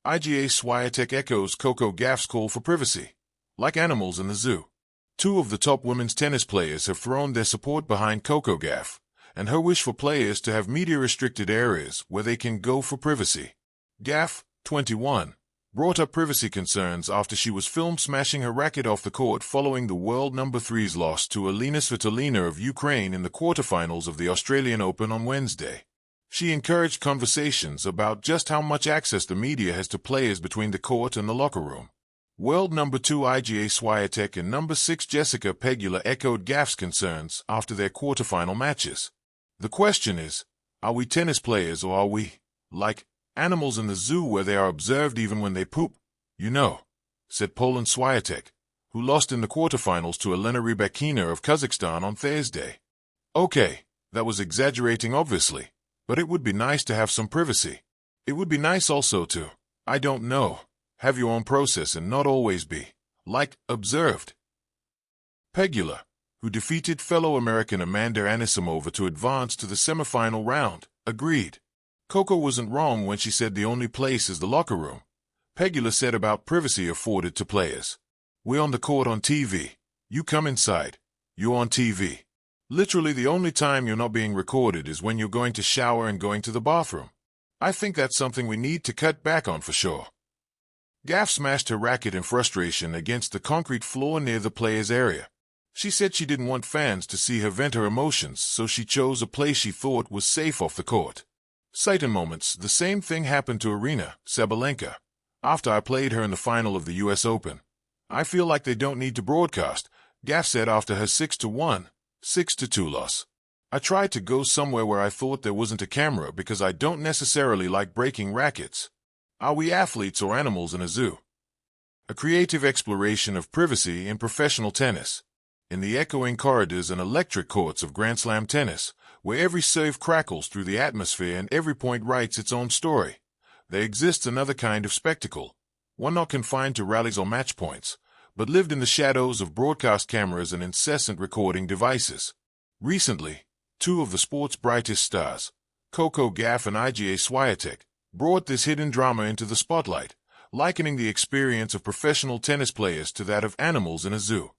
Iga Swiatek echoes Coco Gauff's call for privacy. Like animals in the zoo. Two of the top women's tennis players have thrown their support behind Coco Gauff, and her wish for players to have media-restricted areas where they can go for privacy. Gauff, 21, brought up privacy concerns after she was filmed smashing her racket off the court following the world number 3's loss to Iga Swiatek of Ukraine in the quarterfinals of the Australian Open on Wednesday. She encouraged conversations about just how much access the media has to players between the court and the locker room. World number 2 Iga Swiatek and number 6 Jessica Pegula echoed Gauff's concerns after their quarterfinal matches. The question is, are we tennis players or are we, like, animals in the zoo where they are observed even when they poop? You know, said Poland Swiatek, who lost in the quarterfinals to Elena Rybakina of Kazakhstan on Thursday. Okay, that was exaggerating obviously, but it would be nice to have some privacy. It would be nice also to, I don't know, have your own process and not always be, like, observed. Pegula, who defeated fellow American Amanda Anisimova to advance to the semifinal round, agreed. Coco wasn't wrong when she said the only place is the locker room. Pegula said about privacy afforded to players. We're on the court on TV. You come inside. You're on TV. Literally the only time you're not being recorded is when you're going to shower and going to the bathroom. I think that's something we need to cut back on for sure. Gauff smashed her racket in frustration against the concrete floor near the players' area. She said she didn't want fans to see her vent her emotions, so she chose a place she thought was safe off the court. Citing moments, the same thing happened to Aryna Sabalenka. After I played her in the final of the US Open. I feel like they don't need to broadcast, Gauff said after her 6-1, 6-2 loss. I tried to go somewhere where I thought there wasn't a camera because I don't necessarily like breaking rackets. Are we athletes or animals in a zoo? A creative exploration of privacy in professional tennis. In the echoing corridors and electric courts of Grand Slam tennis, where every serve crackles through the atmosphere and every point writes its own story, there exists another kind of spectacle, one not confined to rallies or match points, but lived in the shadows of broadcast cameras and incessant recording devices. Recently, two of the sport's brightest stars, Coco Gauff and Iga Swiatek, brought this hidden drama into the spotlight, likening the experience of professional tennis players to that of animals in a zoo.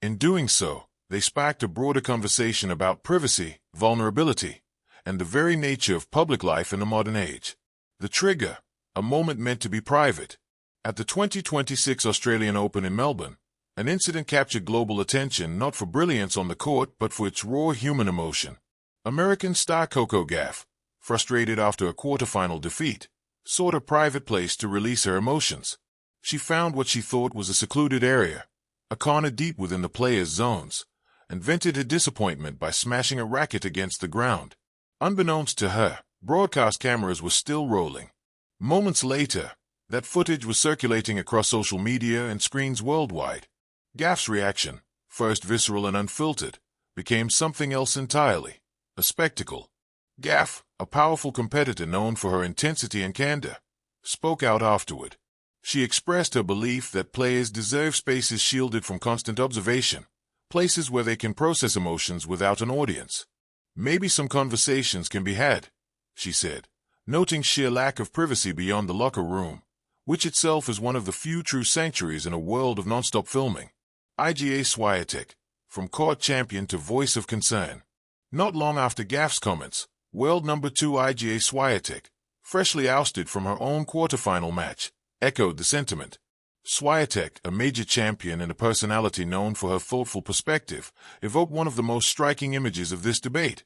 In doing so, they sparked a broader conversation about privacy, vulnerability, and the very nature of public life in the modern age. The trigger, a moment meant to be private. At the 2026 Australian Open in Melbourne, an incident captured global attention not for brilliance on the court but for its raw human emotion. American star Coco Gauff, frustrated after a quarterfinal defeat, sought a private place to release her emotions. She found what she thought was a secluded area, a corner deep within the players' zones, and vented her disappointment by smashing a racket against the ground. Unbeknownst to her, broadcast cameras were still rolling. Moments later, that footage was circulating across social media and screens worldwide. Gauff's reaction, first visceral and unfiltered, became something else entirely, a spectacle. Gauff, a powerful competitor known for her intensity and candor, spoke out afterward. She expressed her belief that players deserve spaces shielded from constant observation, places where they can process emotions without an audience. Maybe some conversations can be had, she said, noting sheer lack of privacy beyond the locker room, which itself is one of the few true sanctuaries in a world of non-stop filming. Iga Swiatek, from court champion to voice of concern. Not long after Gauff's comments, world number 2 Iga Swiatek, freshly ousted from her own quarterfinal match, echoed the sentiment. Swiatek, a major champion and a personality known for her thoughtful perspective, evoked one of the most striking images of this debate.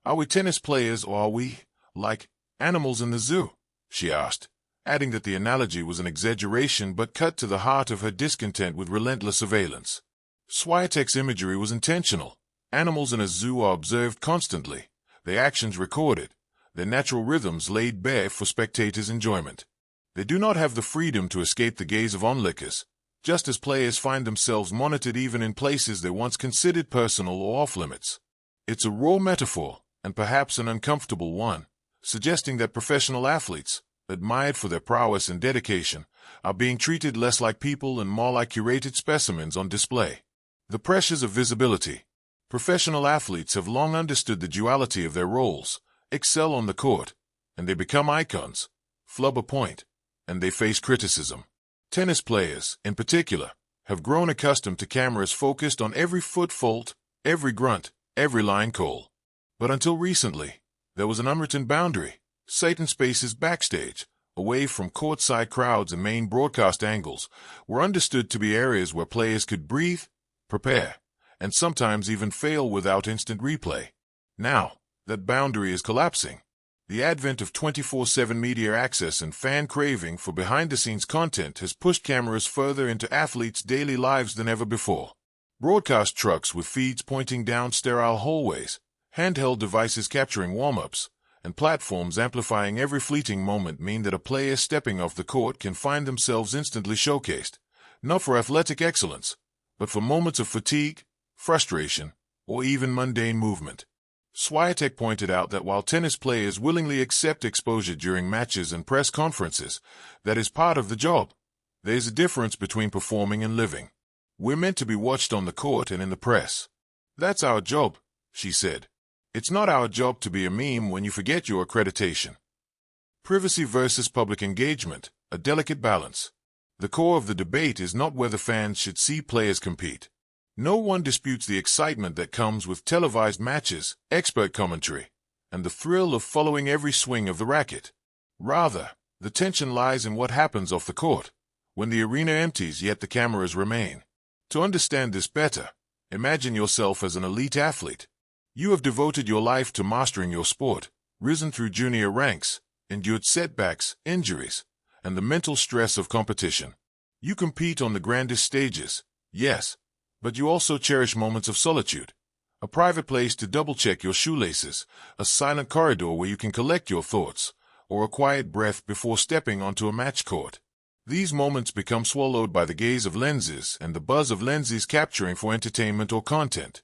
Are we tennis players or are we, like, animals in the zoo? She asked, adding that the analogy was an exaggeration but cut to the heart of her discontent with relentless surveillance. Swiatek's imagery was intentional. Animals in a zoo are observed constantly, their actions recorded, their natural rhythms laid bare for spectators' enjoyment. They do not have the freedom to escape the gaze of onlookers, just as players find themselves monitored even in places they once considered personal or off-limits. It's a raw metaphor, and perhaps an uncomfortable one, suggesting that professional athletes, admired for their prowess and dedication, are being treated less like people and more like curated specimens on display. The pressures of visibility. Professional athletes have long understood the duality of their roles, excel on the court, and they become icons, flub a point, and they face criticism. Tennis players, in particular, have grown accustomed to cameras focused on every foot fault, every grunt, every line call. But until recently, there was an unwritten boundary, certain spaces backstage, away from courtside crowds and main broadcast angles, were understood to be areas where players could breathe, prepare, and sometimes even fail without instant replay. Now, that boundary is collapsing. The advent of 24/7 media access and fan craving for behind-the-scenes content has pushed cameras further into athletes' daily lives than ever before. Broadcast trucks with feeds pointing down sterile hallways, handheld devices capturing warm-ups, and platforms amplifying every fleeting moment mean that a player stepping off the court can find themselves instantly showcased, not for athletic excellence, but for moments of fatigue, frustration, or even mundane movement. Swiatek pointed out that while tennis players willingly accept exposure during matches and press conferences, that is part of the job. There is a difference between performing and living. We're meant to be watched on the court and in the press. That's our job, she said. It's not our job to be a meme when you forget your accreditation. Privacy versus public engagement, a delicate balance. The core of the debate is not whether fans should see players compete. No one disputes the excitement that comes with televised matches, expert commentary, and the thrill of following every swing of the racket. Rather, the tension lies in what happens off the court, when the arena empties yet the cameras remain. To understand this better, imagine yourself as an elite athlete. You have devoted your life to mastering your sport, risen through junior ranks, endured setbacks, injuries, and the mental stress of competition. You compete on the grandest stages, yes, but you also cherish moments of solitude, a private place to double-check your shoelaces, a silent corridor where you can collect your thoughts, or a quiet breath before stepping onto a match court. These moments become swallowed by the gaze of lenses and the buzz of lenses capturing for entertainment or content.